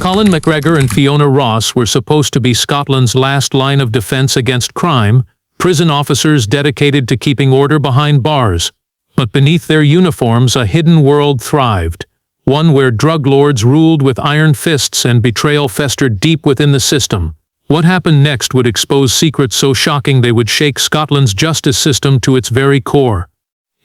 Colin McGregor and Fiona Ross were supposed to be Scotland's last line of defence against crime, prison officers dedicated to keeping order behind bars. But beneath their uniforms a hidden world thrived, one where drug lords ruled with iron fists and betrayal festered deep within the system. What happened next would expose secrets so shocking they would shake Scotland's justice system to its very core.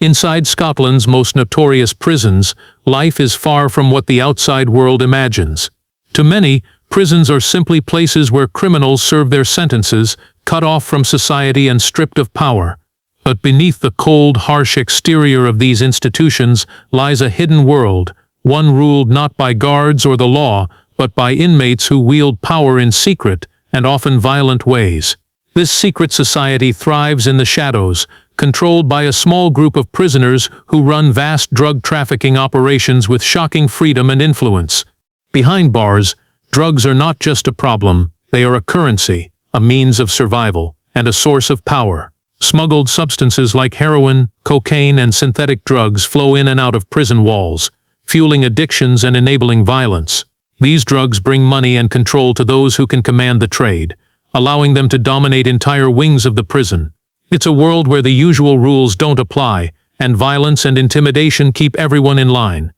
Inside Scotland's most notorious prisons, life is far from what the outside world imagines. To many, prisons are simply places where criminals serve their sentences, cut off from society and stripped of power. But beneath the cold, harsh exterior of these institutions lies a hidden world, one ruled not by guards or the law, but by inmates who wield power in secret and often violent ways. This secret society thrives in the shadows, controlled by a small group of prisoners who run vast drug trafficking operations with shocking freedom and influence. Behind bars, drugs are not just a problem, they are a currency, a means of survival, and a source of power. Smuggled substances like heroin, cocaine, and synthetic drugs flow in and out of prison walls, fueling addictions and enabling violence. These drugs bring money and control to those who can command the trade, allowing them to dominate entire wings of the prison. It's a world where the usual rules don't apply, and violence and intimidation keep everyone in line.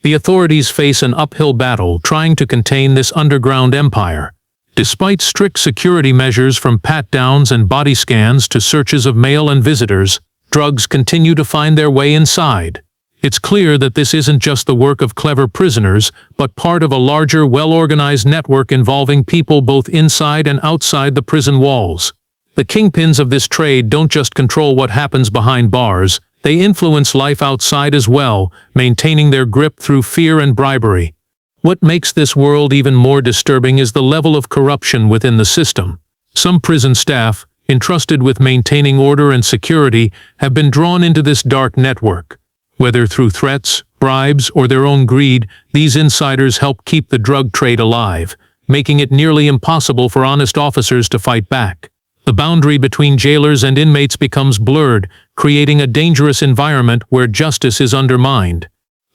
The authorities face an uphill battle trying to contain this underground empire. Despite strict security measures from pat-downs and body scans to searches of mail and visitors, drugs continue to find their way inside. It's clear that this isn't just the work of clever prisoners, but part of a larger, well-organized network involving people both inside and outside the prison walls. The kingpins of this trade don't just control what happens behind bars, they influence life outside as well, maintaining their grip through fear and bribery. What makes this world even more disturbing is the level of corruption within the system. Some prison staff, entrusted with maintaining order and security, have been drawn into this dark network. Whether through threats, bribes, or their own greed, these insiders help keep the drug trade alive, making it nearly impossible for honest officers to fight back. The boundary between jailers and inmates becomes blurred, creating a dangerous environment where justice is undermined.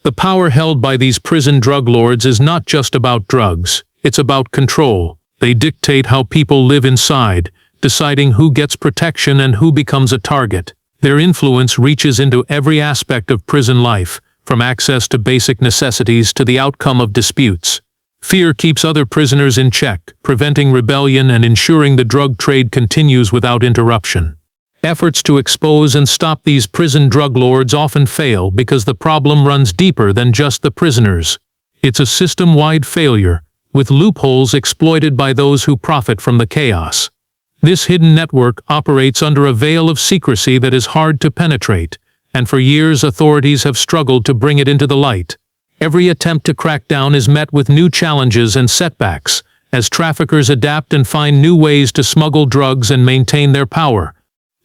The power held by these prison drug lords is not just about drugs, it's about control. They dictate how people live inside, deciding who gets protection and who becomes a target. Their influence reaches into every aspect of prison life, from access to basic necessities to the outcome of disputes. Fear keeps other prisoners in check, preventing rebellion and ensuring the drug trade continues without interruption. Efforts to expose and stop these prison drug lords often fail because the problem runs deeper than just the prisoners. It's a system-wide failure, with loopholes exploited by those who profit from the chaos. This hidden network operates under a veil of secrecy that is hard to penetrate, and for years authorities have struggled to bring it into the light. Every attempt to crack down is met with new challenges and setbacks, as traffickers adapt and find new ways to smuggle drugs and maintain their power.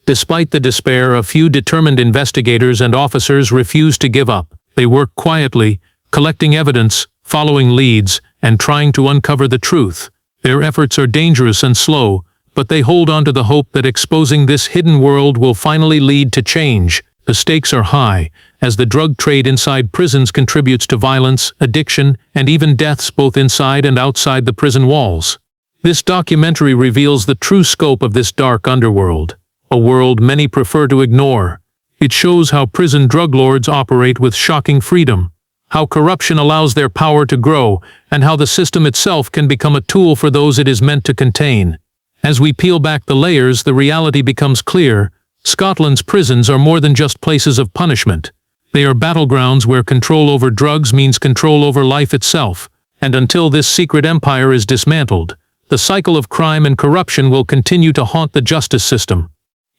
Despite the despair, a few determined investigators and officers refuse to give up. They work quietly, collecting evidence, following leads, and trying to uncover the truth. Their efforts are dangerous and slow, but they hold on to the hope that exposing this hidden world will finally lead to change. The stakes are high, as the drug trade inside prisons contributes to violence, addiction, and even deaths both inside and outside the prison walls. This documentary reveals the true scope of this dark underworld, a world many prefer to ignore. It shows how prison drug lords operate with shocking freedom, how corruption allows their power to grow, and how the system itself can become a tool for those it is meant to contain. As we peel back the layers, the reality becomes clear. Scotland's prisons are more than just places of punishment. They are battlegrounds where control over drugs means control over life itself. And until this secret empire is dismantled, the cycle of crime and corruption will continue to haunt the justice system.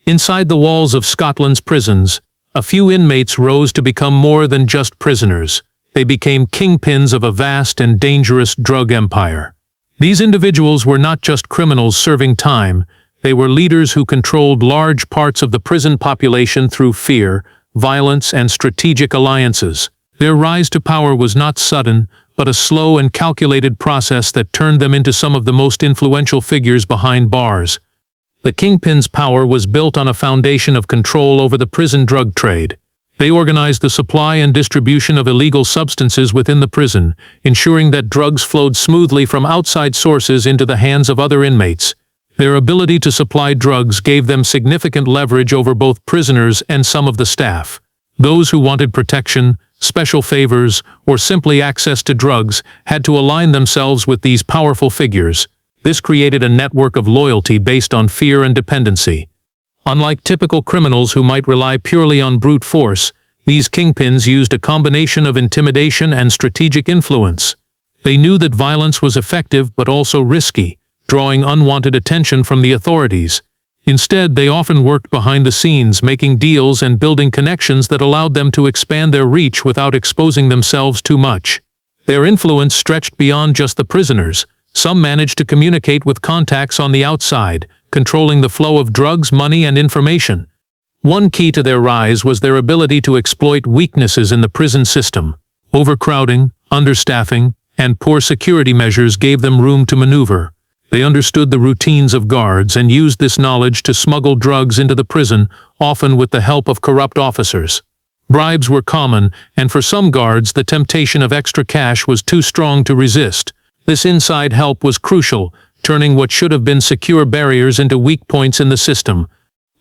Inside the walls of Scotland's prisons, a few inmates rose to become more than just prisoners. They became kingpins of a vast and dangerous drug empire. These individuals were not just criminals serving time, they were leaders who controlled large parts of the prison population through fear, violence, and strategic alliances. Their rise to power was not sudden, but a slow and calculated process that turned them into some of the most influential figures behind bars. The kingpin's power was built on a foundation of control over the prison drug trade. They organized the supply and distribution of illegal substances within the prison, ensuring that drugs flowed smoothly from outside sources into the hands of other inmates. Their ability to supply drugs gave them significant leverage over both prisoners and some of the staff. Those who wanted protection, special favors, or simply access to drugs had to align themselves with these powerful figures. This created a network of loyalty based on fear and dependency. Unlike typical criminals who might rely purely on brute force, these kingpins used a combination of intimidation and strategic influence. They knew that violence was effective but also risky, drawing unwanted attention from the authorities. Instead, they often worked behind the scenes, making deals and building connections that allowed them to expand their reach without exposing themselves too much. Their influence stretched beyond just the prisoners. Some managed to communicate with contacts on the outside, controlling the flow of drugs, money, and information. One key to their rise was their ability to exploit weaknesses in the prison system. Overcrowding, understaffing, and poor security measures gave them room to maneuver. They understood the routines of guards and used this knowledge to smuggle drugs into the prison, often with the help of corrupt officers. Bribes were common, and for some guards the temptation of extra cash was too strong to resist. This inside help was crucial, turning what should have been secure barriers into weak points in the system.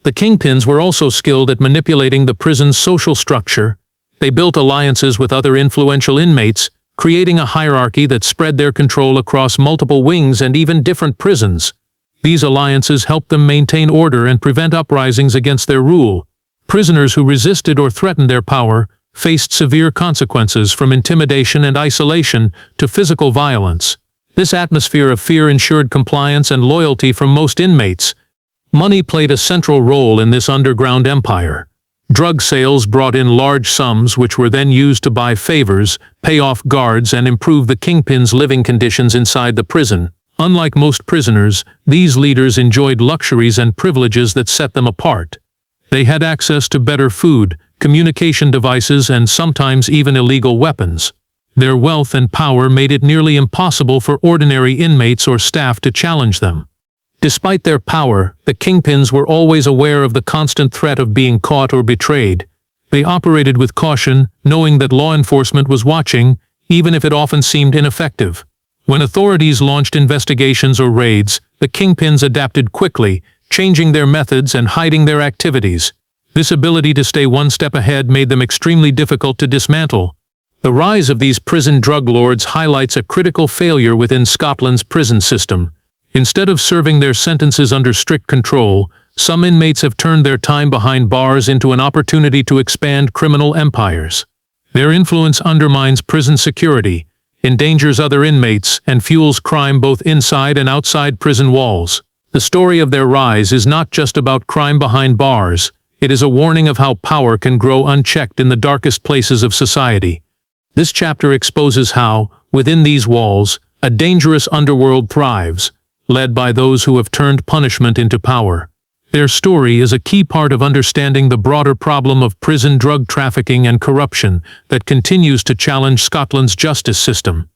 The kingpins were also skilled at manipulating the prison's social structure. They built alliances with other influential inmates, creating a hierarchy that spread their control across multiple wings and even different prisons. These alliances helped them maintain order and prevent uprisings against their rule. Prisoners who resisted or threatened their power faced severe consequences, from intimidation and isolation to physical violence. This atmosphere of fear ensured compliance and loyalty from most inmates. Money played a central role in this underground empire. Drug sales brought in large sums which were then used to buy favors, pay off guards, and improve the kingpins' living conditions inside the prison. Unlike most prisoners, these leaders enjoyed luxuries and privileges that set them apart. They had access to better food, communication devices, and sometimes even illegal weapons. Their wealth and power made it nearly impossible for ordinary inmates or staff to challenge them. Despite their power, the kingpins were always aware of the constant threat of being caught or betrayed. They operated with caution, knowing that law enforcement was watching, even if it often seemed ineffective. When authorities launched investigations or raids, the kingpins adapted quickly, changing their methods and hiding their activities. This ability to stay one step ahead made them extremely difficult to dismantle. The rise of these prison drug lords highlights a critical failure within Scotland's prison system. Instead of serving their sentences under strict control, some inmates have turned their time behind bars into an opportunity to expand criminal empires. Their influence undermines prison security, endangers other inmates, and fuels crime both inside and outside prison walls. The story of their rise is not just about crime behind bars. It is a warning of how power can grow unchecked in the darkest places of society. This chapter exposes how, within these walls, a dangerous underworld thrives, led by those who have turned punishment into power. Their story is a key part of understanding the broader problem of prison drug trafficking and corruption that continues to challenge Scotland's justice system.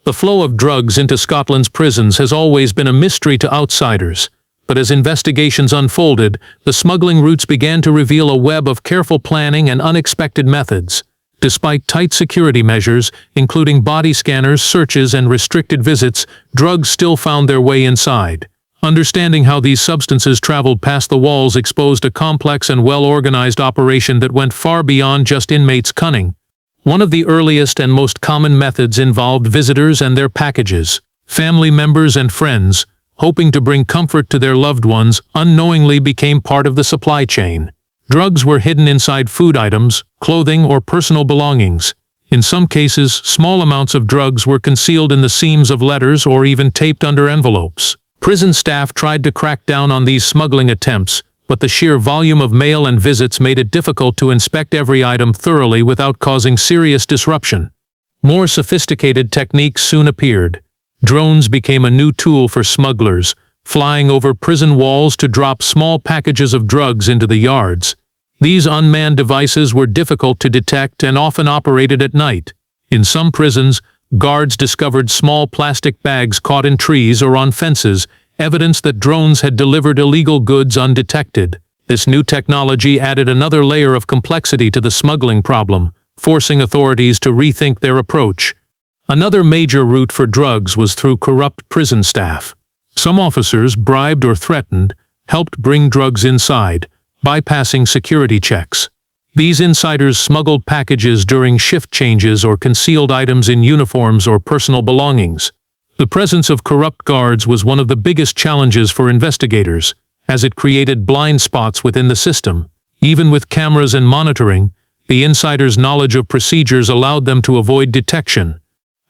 The flow of drugs into Scotland's prisons has always been a mystery to outsiders, but as investigations unfolded, the smuggling routes began to reveal a web of careful planning and unexpected methods. Despite tight security measures, including body scanners, searches, and restricted visits, drugs still found their way inside. Understanding how these substances traveled past the walls exposed a complex and well-organized operation that went far beyond just inmates' cunning. One of the earliest and most common methods involved visitors and their packages. Family members and friends, hoping to bring comfort to their loved ones, unknowingly became part of the supply chain. Drugs were hidden inside food items, clothing, or personal belongings. In some cases, small amounts of drugs were concealed in the seams of letters or even taped under envelopes. Prison staff tried to crack down on these smuggling attempts, but the sheer volume of mail and visits made it difficult to inspect every item thoroughly without causing serious disruption. More sophisticated techniques soon appeared. Drones became a new tool for smugglers, flying over prison walls to drop small packages of drugs into the yards. These unmanned devices were difficult to detect and often operated at night. In some prisons, guards discovered small plastic bags caught in trees or on fences, evidence that drones had delivered illegal goods undetected. This new technology added another layer of complexity to the smuggling problem, forcing authorities to rethink their approach. Another major route for drugs was through corrupt prison staff. Some officers, bribed or threatened, helped bring drugs inside, bypassing security checks. These insiders smuggled packages during shift changes or concealed items in uniforms or personal belongings. The presence of corrupt guards was one of the biggest challenges for investigators, as it created blind spots within the system. Even with cameras and monitoring, the insiders' knowledge of procedures allowed them to avoid detection.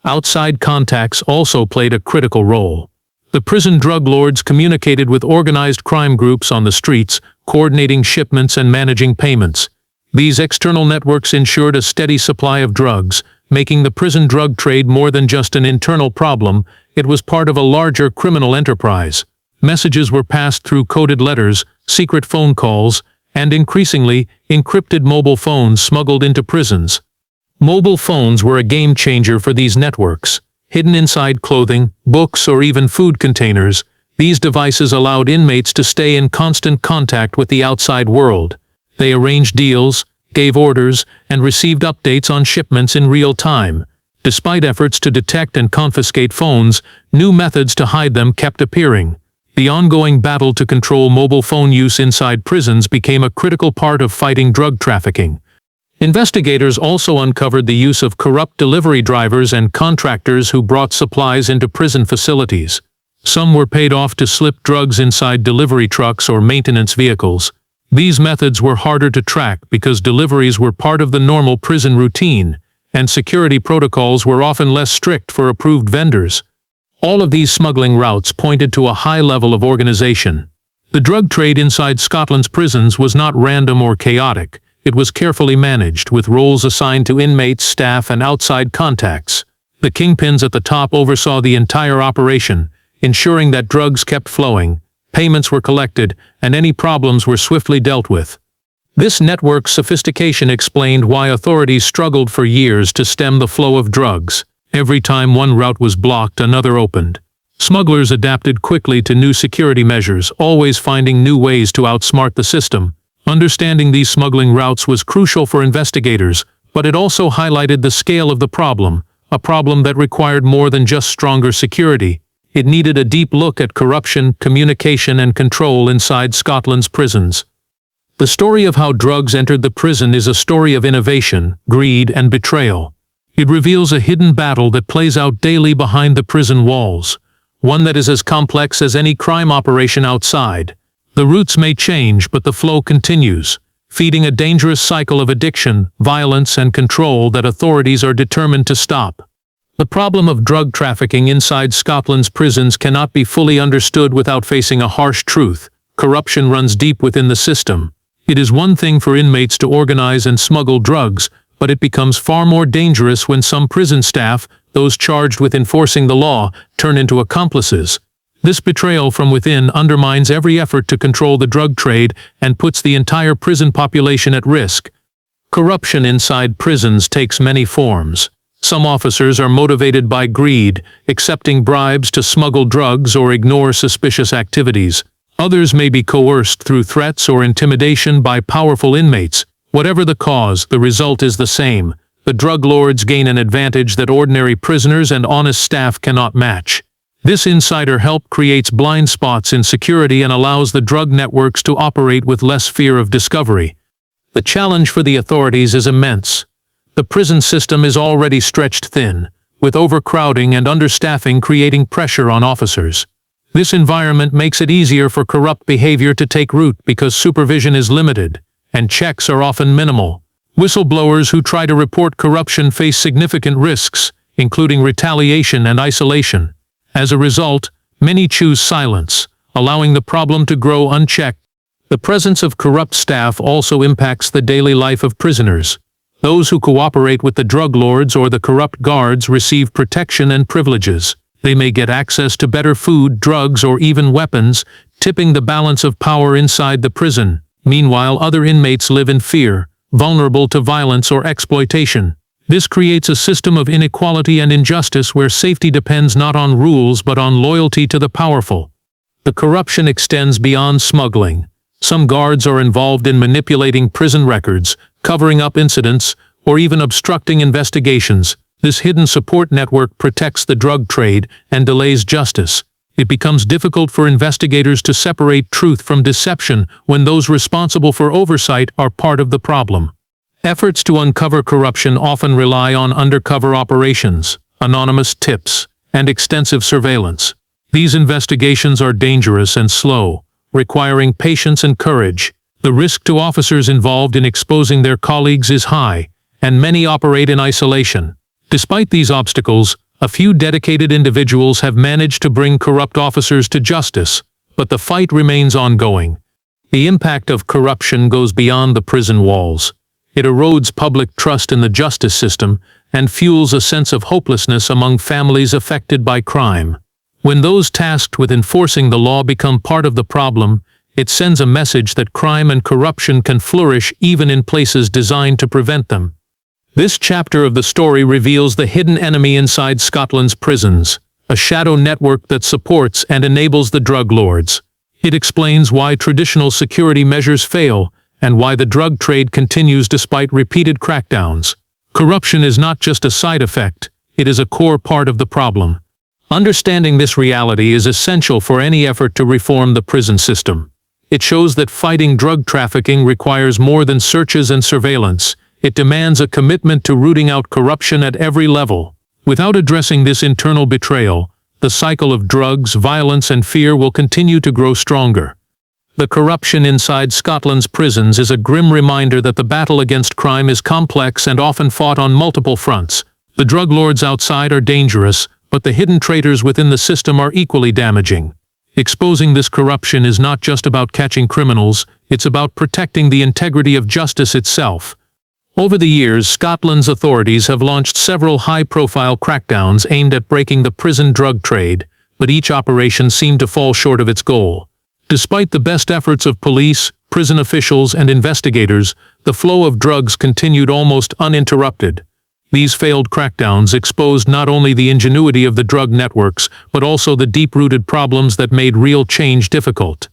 Outside contacts also played a critical role. The prison drug lords communicated with organized crime groups on the streets, coordinating shipments and managing payments. These external networks ensured a steady supply of drugs, making the prison drug trade more than just an internal problem. It was part of a larger criminal enterprise. Messages were passed through coded letters, secret phone calls, and increasingly, encrypted mobile phones smuggled into prisons. Mobile phones were a game-changer for these networks. Hidden inside clothing, books, or even food containers, these devices allowed inmates to stay in constant contact with the outside world. They arranged deals, gave orders, and received updates on shipments in real time. Despite efforts to detect and confiscate phones, new methods to hide them kept appearing. The ongoing battle to control mobile phone use inside prisons became a critical part of fighting drug trafficking. Investigators also uncovered the use of corrupt delivery drivers and contractors who brought supplies into prison facilities. Some were paid off to slip drugs inside delivery trucks or maintenance vehicles. These methods were harder to track because deliveries were part of the normal prison routine, and security protocols were often less strict for approved vendors. All of these smuggling routes pointed to a high level of organization. The drug trade inside Scotland's prisons was not random or chaotic. It was carefully managed, with roles assigned to inmates, staff, and outside contacts. The kingpins at the top oversaw the entire operation, ensuring that drugs kept flowing, payments were collected, and any problems were swiftly dealt with. This network's sophistication explained why authorities struggled for years to stem the flow of drugs. Every time one route was blocked, another opened. Smugglers adapted quickly to new security measures, always finding new ways to outsmart the system. Understanding these smuggling routes was crucial for investigators, but it also highlighted the scale of the problem, a problem that required more than just stronger security. It needed a deep look at corruption, communication, and control inside Scotland's prisons. The story of how drugs entered the prison is a story of innovation, greed, and betrayal. It reveals a hidden battle that plays out daily behind the prison walls, one that is as complex as any crime operation outside. The routes may change, but the flow continues, feeding a dangerous cycle of addiction, violence, and control that authorities are determined to stop. The problem of drug trafficking inside Scotland's prisons cannot be fully understood without facing a harsh truth. Corruption runs deep within the system. It is one thing for inmates to organize and smuggle drugs, but it becomes far more dangerous when some prison staff, those charged with enforcing the law, turn into accomplices. This betrayal from within undermines every effort to control the drug trade and puts the entire prison population at risk. Corruption inside prisons takes many forms. Some officers are motivated by greed, accepting bribes to smuggle drugs or ignore suspicious activities. Others may be coerced through threats or intimidation by powerful inmates. Whatever the cause, the result is the same. The drug lords gain an advantage that ordinary prisoners and honest staff cannot match. This insider help creates blind spots in security and allows the drug networks to operate with less fear of discovery. The challenge for the authorities is immense. The prison system is already stretched thin, with overcrowding and understaffing creating pressure on officers. This environment makes it easier for corrupt behavior to take root because supervision is limited, and checks are often minimal. Whistleblowers who try to report corruption face significant risks, including retaliation and isolation. As a result, many choose silence, allowing the problem to grow unchecked. The presence of corrupt staff also impacts the daily life of prisoners. Those who cooperate with the drug lords or the corrupt guards receive protection and privileges. They may get access to better food, drugs, or even weapons, tipping the balance of power inside the prison. Meanwhile, other inmates live in fear, vulnerable to violence or exploitation. This creates a system of inequality and injustice where safety depends not on rules but on loyalty to the powerful. The corruption extends beyond smuggling. Some guards are involved in manipulating prison records, covering up incidents, or even obstructing investigations. This hidden support network protects the drug trade and delays justice. It becomes difficult for investigators to separate truth from deception when those responsible for oversight are part of the problem. Efforts to uncover corruption often rely on undercover operations, anonymous tips, and extensive surveillance. These investigations are dangerous and slow, requiring patience and courage. The risk to officers involved in exposing their colleagues is high, and many operate in isolation. Despite these obstacles, a few dedicated individuals have managed to bring corrupt officers to justice, but the fight remains ongoing. The impact of corruption goes beyond the prison walls. It erodes public trust in the justice system and fuels a sense of hopelessness among families affected by crime. When those tasked with enforcing the law become part of the problem, it sends a message that crime and corruption can flourish even in places designed to prevent them. This chapter of the story reveals the hidden enemy inside Scotland's prisons, a shadow network that supports and enables the drug lords. It explains why traditional security measures fail and why the drug trade continues despite repeated crackdowns. Corruption is not just a side effect, it is a core part of the problem. Understanding this reality is essential for any effort to reform the prison system. It shows that fighting drug trafficking requires more than searches and surveillance. It demands a commitment to rooting out corruption at every level. Without addressing this internal betrayal, the cycle of drugs, violence, and fear will continue to grow stronger. The corruption inside Scotland's prisons is a grim reminder that the battle against crime is complex and often fought on multiple fronts. The drug lords outside are dangerous, but the hidden traitors within the system are equally damaging. Exposing this corruption is not just about catching criminals, it's about protecting the integrity of justice itself. Over the years, Scotland's authorities have launched several high-profile crackdowns aimed at breaking the prison drug trade, but each operation seemed to fall short of its goal. Despite the best efforts of police, prison officials, and investigators, the flow of drugs continued almost uninterrupted. These failed crackdowns exposed not only the ingenuity of the drug networks, but also the deep-rooted problems that made real change difficult.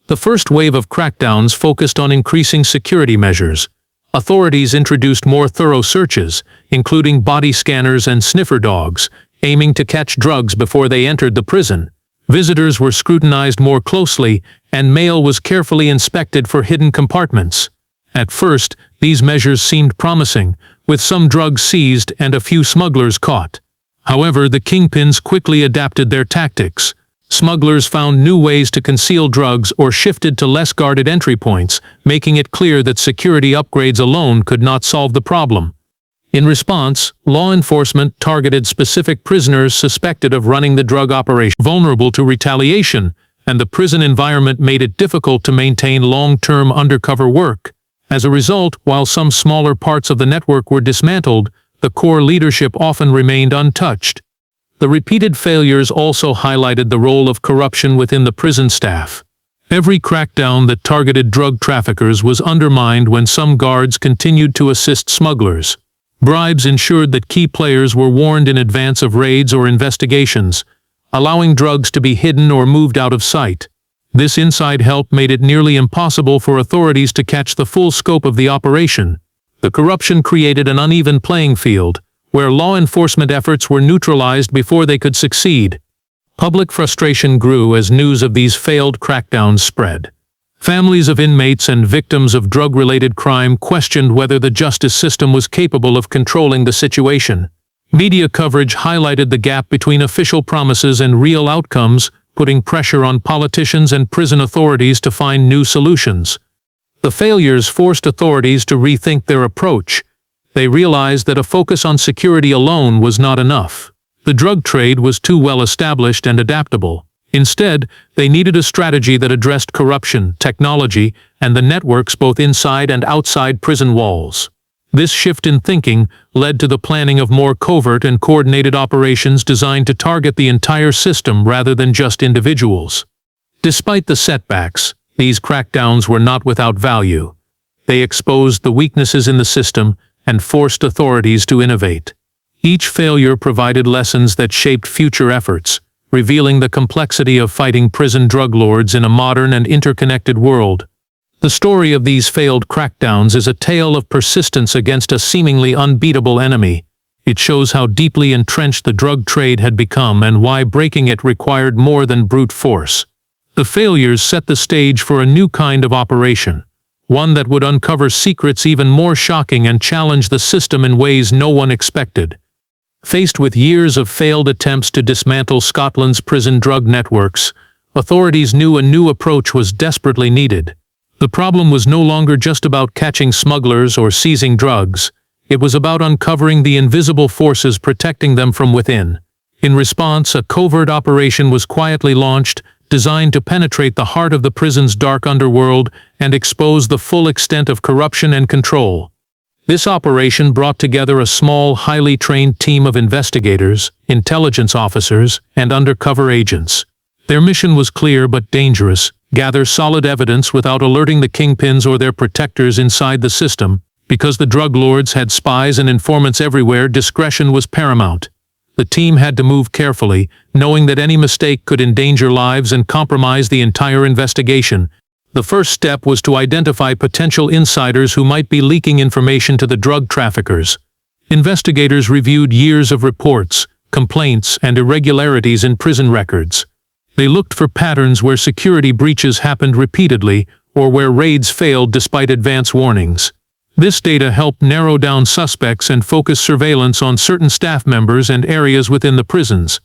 The first wave of crackdowns focused on increasing security measures. Authorities introduced more thorough searches, including body scanners and sniffer dogs, aiming to catch drugs before they entered the prison. Visitors were scrutinized more closely, and mail was carefully inspected for hidden compartments. At first, these measures seemed promising, with some drugs seized and a few smugglers caught. However, the kingpins quickly adapted their tactics. Smugglers found new ways to conceal drugs or shifted to less guarded entry points, making it clear that security upgrades alone could not solve the problem. In response, law enforcement targeted specific prisoners suspected of running the drug operation, vulnerable to retaliation, and the prison environment made it difficult to maintain long-term undercover work. As a result, while some smaller parts of the network were dismantled, the core leadership often remained untouched. The repeated failures also highlighted the role of corruption within the prison staff. Every crackdown that targeted drug traffickers was undermined when some guards continued to assist smugglers. Bribes ensured that key players were warned in advance of raids or investigations, allowing drugs to be hidden or moved out of sight. This inside help made it nearly impossible for authorities to catch the full scope of the operation. The corruption created an uneven playing field, where law enforcement efforts were neutralized before they could succeed. Public frustration grew as news of these failed crackdowns spread. Families of inmates and victims of drug-related crime questioned whether the justice system was capable of controlling the situation. Media coverage highlighted the gap between official promises and real outcomes, putting pressure on politicians and prison authorities to find new solutions. The failures forced authorities to rethink their approach. They realized that a focus on security alone was not enough. The drug trade was too well established and adaptable. Instead, they needed a strategy that addressed corruption, technology, and the networks both inside and outside prison walls. This shift in thinking led to the planning of more covert and coordinated operations designed to target the entire system rather than just individuals. Despite the setbacks, these crackdowns were not without value. They exposed the weaknesses in the system and forced authorities to innovate. Each failure provided lessons that shaped future efforts, revealing the complexity of fighting prison drug lords in a modern and interconnected world. The story of these failed crackdowns is a tale of persistence against a seemingly unbeatable enemy. It shows how deeply entrenched the drug trade had become and why breaking it required more than brute force. The failures set the stage for a new kind of operation, one that would uncover secrets even more shocking and challenge the system in ways no one expected. Faced with years of failed attempts to dismantle Scotland's prison drug networks, authorities knew a new approach was desperately needed. The problem was no longer just about catching smugglers or seizing drugs. It was about uncovering the invisible forces protecting them from within. In response, a covert operation was quietly launched, designed to penetrate the heart of the prison's dark underworld and expose the full extent of corruption and control. This operation brought together a small, highly trained team of investigators, intelligence officers, and undercover agents. Their mission was clear but dangerous: gather solid evidence without alerting the kingpins or their protectors inside the system. Because the drug lords had spies and informants everywhere, discretion was paramount. The team had to move carefully, knowing that any mistake could endanger lives and compromise the entire investigation. The first step was to identify potential insiders who might be leaking information to the drug traffickers. Investigators reviewed years of reports, complaints, and irregularities in prison records. They looked for patterns where security breaches happened repeatedly or where raids failed despite advance warnings. This data helped narrow down suspects and focus surveillance on certain staff members and areas within the prisons.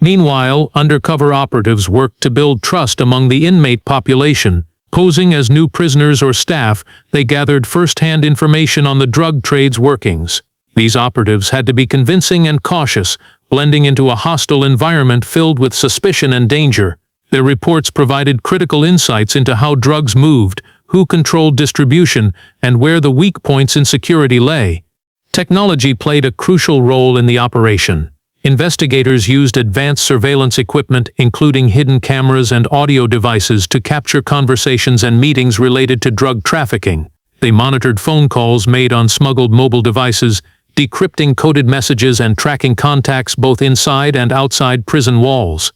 Meanwhile, undercover operatives worked to build trust among the inmate population. Posing as new prisoners or staff, they gathered first-hand information on the drug trade's workings. These operatives had to be convincing and cautious, blending into a hostile environment filled with suspicion and danger. Their reports provided critical insights into how drugs moved, who controlled distribution, and where the weak points in security lay. Technology played a crucial role in the operation. Investigators used advanced surveillance equipment, including hidden cameras and audio devices, to capture conversations and meetings related to drug trafficking. They monitored phone calls made on smuggled mobile devices, decrypting coded messages and tracking contacts both inside and outside prison walls.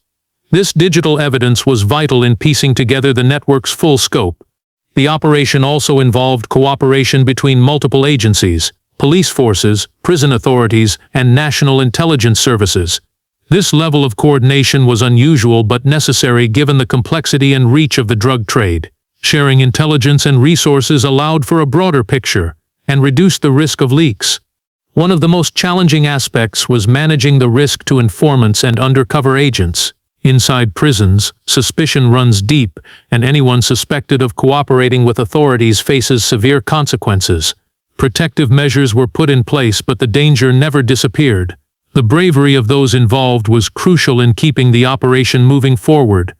This digital evidence was vital in piecing together the network's full scope. The operation also involved cooperation between multiple agencies: police forces, prison authorities, and national intelligence services. This level of coordination was unusual but necessary given the complexity and reach of the drug trade. Sharing intelligence and resources allowed for a broader picture and reduced the risk of leaks. One of the most challenging aspects was managing the risk to informants and undercover agents. Inside prisons, suspicion runs deep, and anyone suspected of cooperating with authorities faces severe consequences. Protective measures were put in place, but the danger never disappeared. The bravery of those involved was crucial in keeping the operation moving forward.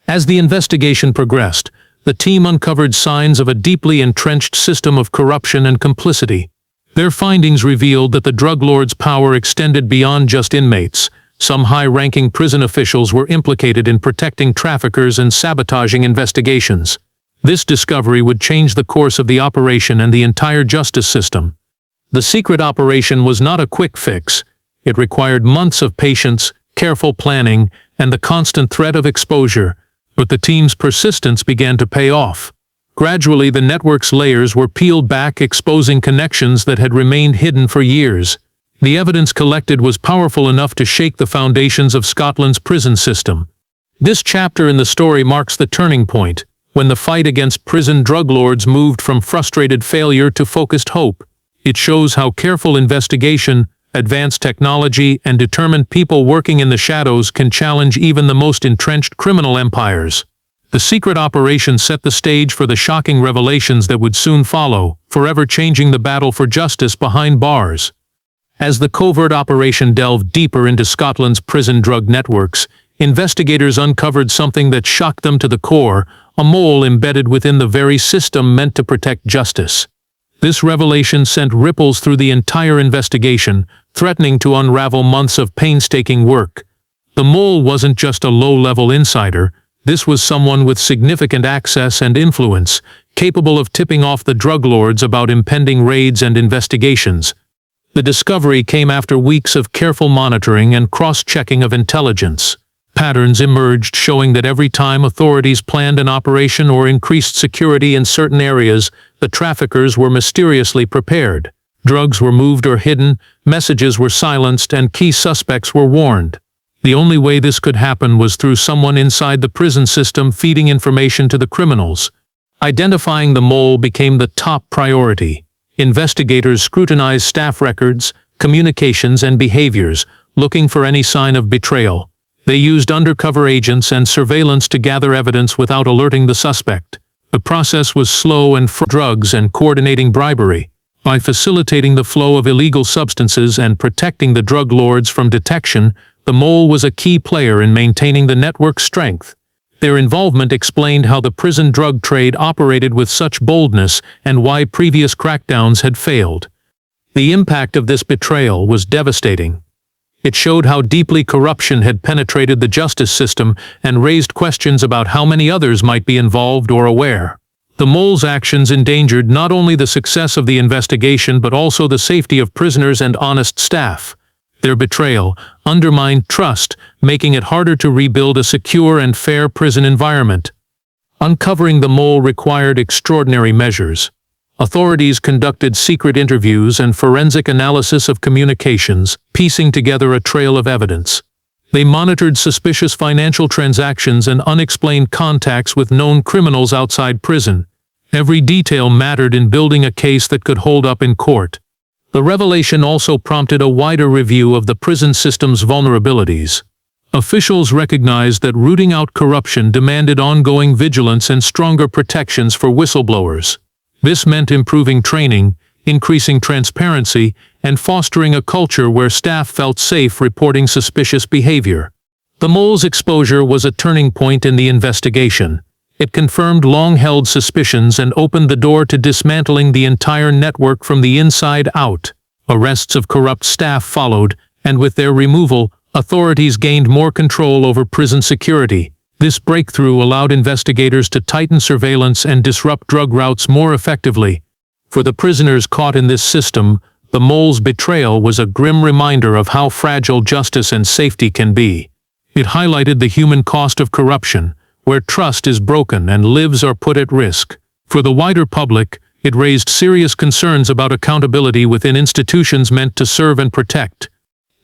As the investigation progressed, the team uncovered signs of a deeply entrenched system of corruption and complicity. Their findings revealed that the drug lords' power extended beyond just inmates. Some high-ranking prison officials were implicated in protecting traffickers and sabotaging investigations. This discovery would change the course of the operation and the entire justice system. The secret operation was not a quick fix. It required months of patience, careful planning, and the constant threat of exposure. But the team's persistence began to pay off. Gradually, the network's layers were peeled back, exposing connections that had remained hidden for years. The evidence collected was powerful enough to shake the foundations of Scotland's prison system. This chapter in the story marks the turning point, when the fight against prison drug lords moved from frustrated failure to focused hope. It shows how careful investigation, advanced technology, and determined people working in the shadows can challenge even the most entrenched criminal empires. The secret operation set the stage for the shocking revelations that would soon follow, forever changing the battle for justice behind bars. As the covert operation delved deeper into Scotland's prison drug networks, investigators uncovered something that shocked them to the core: a mole embedded within the very system meant to protect justice. This revelation sent ripples through the entire investigation, threatening to unravel months of painstaking work. The mole wasn't just a low-level insider. This was someone with significant access and influence, capable of tipping off the drug lords about impending raids and investigations. The discovery came after weeks of careful monitoring and cross-checking of intelligence. Patterns emerged showing that every time authorities planned an operation or increased security in certain areas, the traffickers were mysteriously prepared. Drugs were moved or hidden, messages were silenced, and key suspects were warned. The only way this could happen was through someone inside the prison system feeding information to the criminals. Identifying the mole became the top priority. Investigators scrutinized staff records, communications, and behaviors, looking for any sign of betrayal. They used undercover agents and surveillance to gather evidence without alerting the suspect. The process was slow and drugs and coordinating bribery. By facilitating the flow of illegal substances and protecting the drug lords from detection, the mole was a key player in maintaining the network's strength. Their involvement explained how the prison drug trade operated with such boldness and why previous crackdowns had failed. The impact of this betrayal was devastating. It showed how deeply corruption had penetrated the justice system and raised questions about how many others might be involved or aware. The mole's actions endangered not only the success of the investigation but also the safety of prisoners and honest staff. Their betrayal undermined trust, making it harder to rebuild a secure and fair prison environment. Uncovering the mole required extraordinary measures. Authorities conducted secret interviews and forensic analysis of communications, piecing together a trail of evidence. They monitored suspicious financial transactions and unexplained contacts with known criminals outside prison. Every detail mattered in building a case that could hold up in court. The revelation also prompted a wider review of the prison system's vulnerabilities. Officials recognized that rooting out corruption demanded ongoing vigilance and stronger protections for whistleblowers. This meant improving training, increasing transparency, and fostering a culture where staff felt safe reporting suspicious behavior. The mole's exposure was a turning point in the investigation. It confirmed long-held suspicions and opened the door to dismantling the entire network from the inside out. Arrests of corrupt staff followed, and with their removal, authorities gained more control over prison security. This breakthrough allowed investigators to tighten surveillance and disrupt drug routes more effectively. For the prisoners caught in this system, the mole's betrayal was a grim reminder of how fragile justice and safety can be. It highlighted the human cost of corruption, where trust is broken and lives are put at risk. For the wider public, it raised serious concerns about accountability within institutions meant to serve and protect.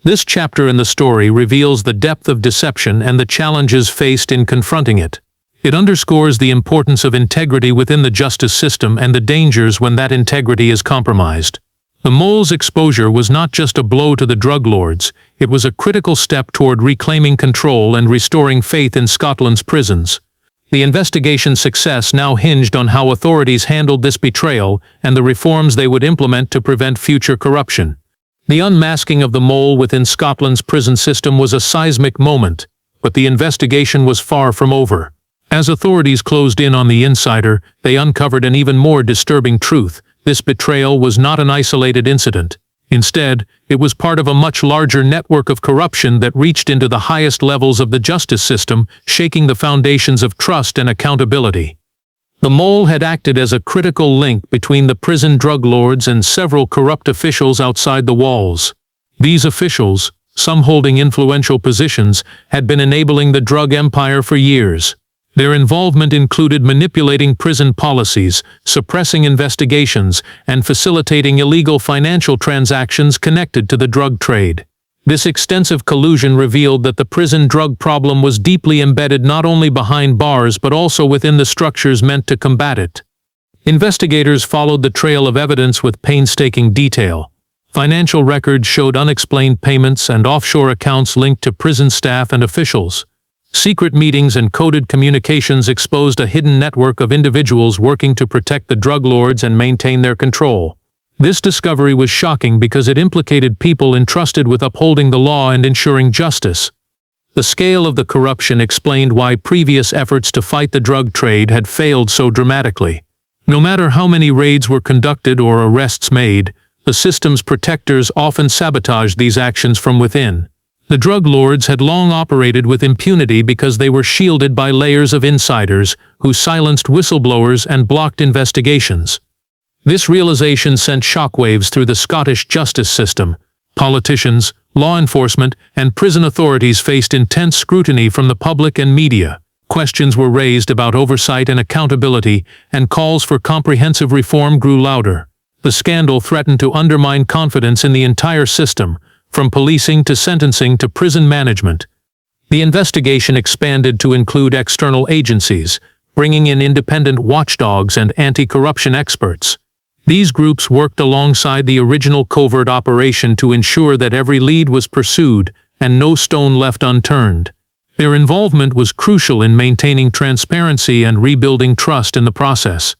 This chapter in the story reveals the depth of deception and the challenges faced in confronting it. It underscores the importance of integrity within the justice system and the dangers when that integrity is compromised. The mole's exposure was not just a blow to the drug lords, it was a critical step toward reclaiming control and restoring faith in Scotland's prisons. The investigation's success now hinged on how authorities handled this betrayal and the reforms they would implement to prevent future corruption. The unmasking of the mole within Scotland's prison system was a seismic moment, but the investigation was far from over. As authorities closed in on the insider, they uncovered an even more disturbing truth. This betrayal was not an isolated incident. Instead, it was part of a much larger network of corruption that reached into the highest levels of the justice system, shaking the foundations of trust and accountability. The mole had acted as a critical link between the prison drug lords and several corrupt officials outside the walls. These officials, some holding influential positions, had been enabling the drug empire for years. Their involvement included manipulating prison policies, suppressing investigations, and facilitating illegal financial transactions connected to the drug trade. This extensive collusion revealed that the prison drug problem was deeply embedded not only behind bars but also within the structures meant to combat it. Investigators followed the trail of evidence with painstaking detail. Financial records showed unexplained payments and offshore accounts linked to prison staff and officials. Secret meetings and coded communications exposed a hidden network of individuals working to protect the drug lords and maintain their control. This discovery was shocking because it implicated people entrusted with upholding the law and ensuring justice. The scale of the corruption explained why previous efforts to fight the drug trade had failed so dramatically. No matter how many raids were conducted or arrests made, the system's protectors often sabotaged these actions from within. The drug lords had long operated with impunity because they were shielded by layers of insiders who silenced whistleblowers and blocked investigations. This realization sent shockwaves through the Scottish justice system. Politicians, Law enforcement and prison authorities faced intense scrutiny from the public and media. Questions were raised about oversight and accountability, and calls for comprehensive reform grew louder. The scandal threatened to undermine confidence in the entire system, from policing to sentencing to prison management. The investigation expanded to include external agencies, bringing in independent watchdogs and anti-corruption experts. These groups worked alongside the original covert operation to ensure that every lead was pursued and no stone left unturned. Their involvement was crucial in maintaining transparency and rebuilding trust in the process.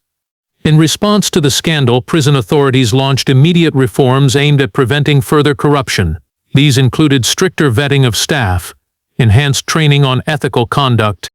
In response to the scandal, prison authorities launched immediate reforms aimed at preventing further corruption. These included stricter vetting of staff, enhanced training on ethical conduct,